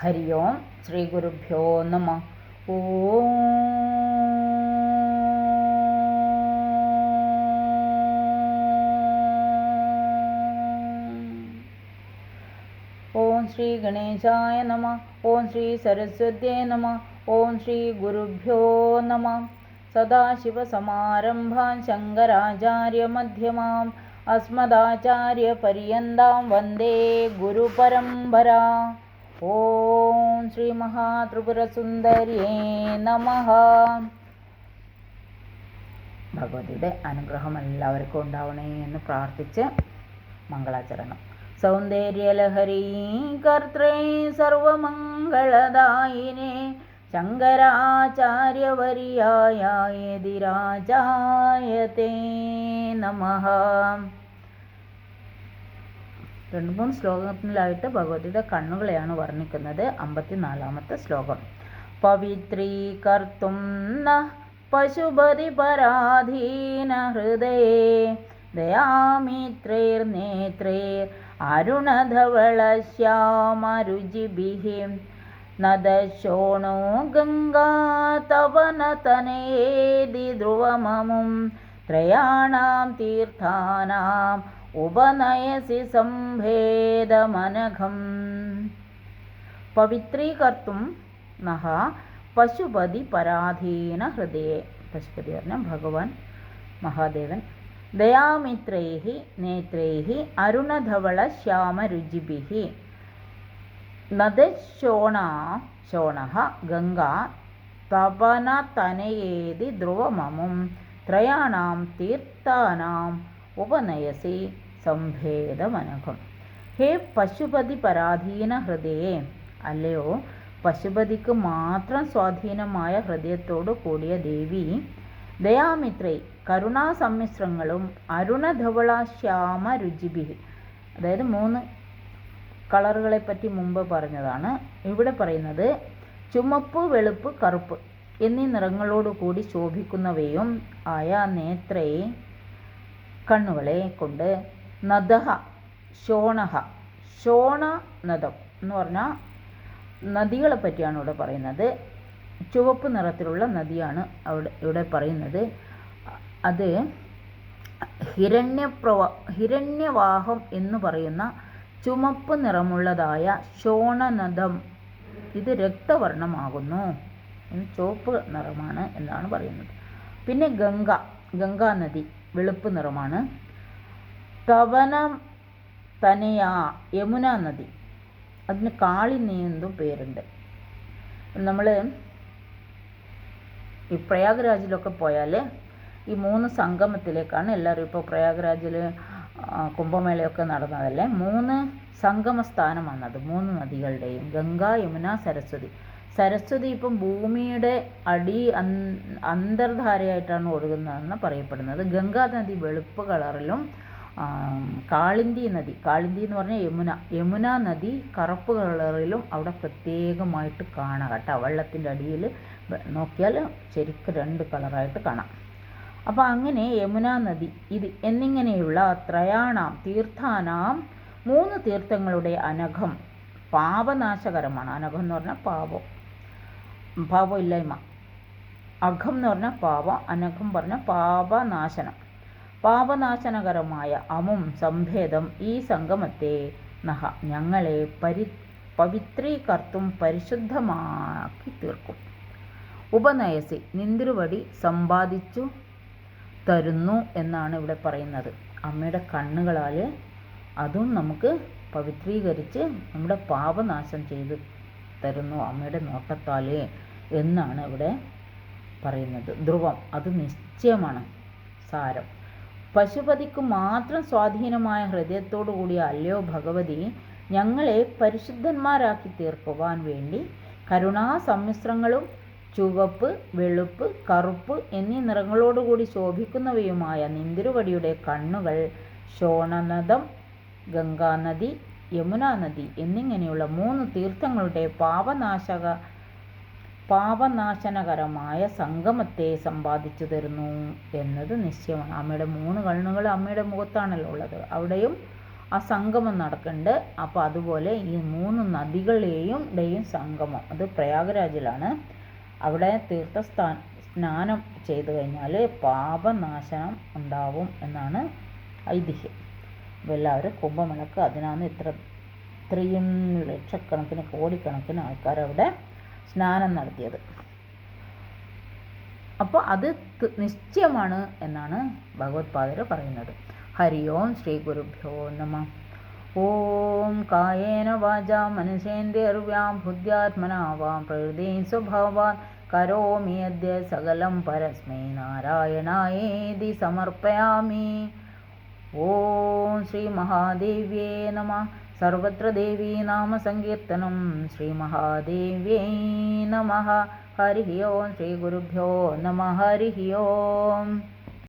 ഹരി ഓം ശ്രീ ഗുരുഭ്യോ നമഃ. ഓം ഓം ശ്രീ ഗണേശായ നമഃ. ഓം ശ്രീ സരസ്വത്യേ നമഃ. ഓം ശ്രീ ഗുരുഭ്യോ നമഃ. സദാശിവസമാരംഭാം ശങ്കരാചാര്യമധ്യമാം അസ്മദാചാര്യപര്യന്താം വന്ദേ ഗുരുപരമ്പരാം. ഓം ശ്രീ മഹാത്രിപുരസുന്ദര്യേ നമഃ. ഭഗവതിയുടെ അനുഗ്രഹം എല്ലാവർക്കും ഉണ്ടാവണേ എന്ന് പ്രാർത്ഥിച്ച് മംഗളാചരണം. സൗന്ദര്യലഹരീ കർത്രേ സർവമംഗളദായിനേ ശങ്കരാചാര്യവര്യായ യതിരാജായതേ നമഃ. 2-3 ശ്ലോകത്തിലായിട്ട് ഭഗവതിയുടെ കണ്ണുകളെയാണ് വർണ്ണിക്കുന്നത്. 54-ാമത്തെ ശ്ലോകം. പവിത്രീകർത്തും ന പശുപതി പരാധീന ഹൃദയേ ദയാമിത്രൈർനേത്രൈർ അരുണധവളശ്യാമരുചിഭിഃ നദശോണോ ഗംഗാ തവനതനയേതി ധ്രുവമമും ത്രയാണാം തീർത്ഥാനാം ഉപനയസി സംഭേദമനഘം. പവിത്രീകർത്തും നഃ പശുപതി പരാധീന ഹൃദയേ. പശുപതി പറഞ്ഞ ഭഗവാൻ മഹാദേവൻ. ദയാമിത്രൈഃ നേത്രൈഃ അരുണധവള ശ്യാമരുചിഭിഃ നദശോണഃ ഗംഗാ തപനതനയേതി ധ്രുവമമും ത്രയാണാം തീർത്ഥാനാം ഉപനയസി സംഭേദമനഘം. ഹേ പശുപതി പരാധീന ഹൃദയേ, അല്ലയോ പശുപതിക്ക് മാത്രം സ്വാധീനമായ ഹൃദയത്തോടു കൂടിയ ദേവി, ദയാമിത്രൈ കരുണാസമ്മിശ്രങ്ങളും അരുണധവള ശ്യാമ രുചിഭി, അതായത് 3 കളറുകളെ പറ്റി മുമ്പ് പറഞ്ഞതാണ്. ഇവിടെ പറയുന്നത് ചുമപ്പ്, വെളുപ്പ്, കറുപ്പ് എന്നീ നിറങ്ങളോട് കൂടി ശോഭിക്കുന്നവയും ആയ നേത്രേ കണ്ണുകളെ കൊണ്ട് നദഃ ശോണഃ, ശോണനദം എന്ന് പറഞ്ഞാൽ നദികളെ പറ്റിയാണ് ഇവിടെ പറയുന്നത്. ചുവപ്പ് നിറത്തിലുള്ള നദിയാണ് ഇവിടെ പറയുന്നത്. അത് ഹിരണ്യവാഹം എന്ന് പറയുന്ന ചുമപ്പ് നിറമുള്ളതായ ശോണനദം, ഇത് രക്തവർണ്ണമാകുന്നു, ചുവപ്പ് നിറമാണ് എന്നാണ് പറയുന്നത്. പിന്നെ ഗംഗാനദി വെളുപ്പ് നിറമാണ്. തനയാ യമുന നദി, അതിന് കാളിന്ദി എന്നും പേരുണ്ട്. നമ്മൾ ഈ പ്രയാഗ്രാജിലൊക്കെ പോയാൽ ഈ 3 സംഗമത്തിലേക്കാണ് എല്ലാവരും, ഇപ്പോൾ പ്രയാഗ്രാജിൽ കുംഭമേളയൊക്കെ നടന്നതല്ലേ, 3 സംഗമ സ്ഥാനമാണത് 3 നദികളുടെയും, ഗംഗ, യമുന, സരസ്വതി. സരസ്വതി ഇപ്പം ഭൂമിയുടെ അന്തർധാരയായിട്ടാണ് ഒഴുകുന്നതെന്ന് പറയപ്പെടുന്നത്. ഗംഗാ നദി വെളുപ്പ് കളറിലും കാളിന്തി എന്ന് പറഞ്ഞാൽ യമുന നദി കറുപ്പ് കളറിലും അവിടെ പ്രത്യേകമായിട്ട് കാണാം കേട്ടോ. വെള്ളത്തിൻ്റെ അടിയിൽ നോക്കിയാൽ ശരിക്കും 2 കളറായിട്ട് കാണാം. അപ്പോൾ അങ്ങനെ യമുന നദി ഇത് എന്നിങ്ങനെയുള്ള ത്രയാണാം തീർത്ഥാനാം 3 തീർത്ഥങ്ങളുടെ അനഘം പാപനാശകരമാണ്. അനഘം എന്ന് പറഞ്ഞാൽ പാപം ഇല്ലായ്മ. അഘം എന്ന് പറഞ്ഞാൽ പാപം, അനഘം പറഞ്ഞാൽ പാപനാശനം. പാപനാശനകരമായ അമും സംഭേദം ഈ സംഗമത്തെ നഃ ഞങ്ങളെ പവിത്രീകർത്തും പരിശുദ്ധമാക്കി തീർക്കും. ഉപനയസി നിന്തിരുവടി സമ്പാദിച്ചു തരുന്നു എന്നാണ് ഇവിടെ പറയുന്നത്. അമ്മയുടെ കണ്ണുകളാൽ അതും നമുക്ക് പവിത്രീകരിച്ച് നമ്മുടെ പാപനാശം ചെയ്ത് തരുന്നു അമ്മയുടെ നോട്ടത്താൽ എന്നാണ് ഇവിടെ പറയുന്നത്. ധ്രുവം, അത് നിശ്ചയമാണ് സാരം. പശുപതിക്ക് മാത്രം സ്വാധീനമായ ഹൃദയത്തോടു കൂടിയ അല്ലയോ ഭഗവതി, ഞങ്ങളെ പരിശുദ്ധന്മാരാക്കി തീർക്കുവാൻ വേണ്ടി കരുണാസമ്മിശ്രങ്ങളും ചുവപ്പ്, വെളുപ്പ്, കറുപ്പ് എന്നീ നിറങ്ങളോടുകൂടി ശോഭിക്കുന്നവയുമായ നിന്തിരുവടിയുടെ കണ്ണുകൾ ശോണനദം, ഗംഗാനദി, യമുന നദി എന്നിങ്ങനെയുള്ള 3 തീർത്ഥങ്ങളുടെ പാപനാശനകരമായ സംഗമത്തെ സമ്പാദിച്ചു തരുന്നു എന്നത് നിശ്ചയമാണ്. അമ്മയുടെ 3 കണ്ണുകൾ അമ്മയുടെ മുഖത്താണല്ലോ ഉള്ളത്. അവിടെയും ആ സംഗമം നടക്കുന്നുണ്ട്. അപ്പോൾ അതുപോലെ ഈ 3 നദികളെയും സംഗമം അത് പ്രയാഗരാജിലാണ്. അവിടെ സ്നാനം ചെയ്തു കഴിഞ്ഞാൽ പാപനാശനം ഉണ്ടാവും എന്നാണ് ഐതിഹ്യം. അപ്പോൾ എല്ലാവരും കുംഭമേളക്ക് അതിനാണ് ഇത്രയും ലക്ഷക്കണക്കിന് കോടിക്കണക്കിന് ആൾക്കാരവിടെ സ്നാനം നടത്തിയത്. അപ്പോൾ അത് നിശ്ചയമാണ് എന്നാണ് ഭഗവത്പാദർ പറയുന്നത്. ഹരി ഓം ശ്രീ ഗുരുഭ്യോ നമഃ. ഓം കായേന വാചാ മനസേന്ദ്രിയർവ്യാം ബുദ്ധ്യാത്മനാ വാം പ്രകൃതി സ്വഭാവാൻ കരോമി അദ്യ സകലം പരസ്മൈ നാരായണായേതി സമർപ്പയാമി. ഓം ശ്രീ മഹാദേവ്യേ നമഃ. സർവത്ര ദേവീ നാമ സങ്കീർത്തനം. ശ്രീ മഹാദേവ്യൈ നമഃ. ഹരി ഓം ശ്രീ ഗുരുഭ്യോ നമഃ. ഹരി ഓം.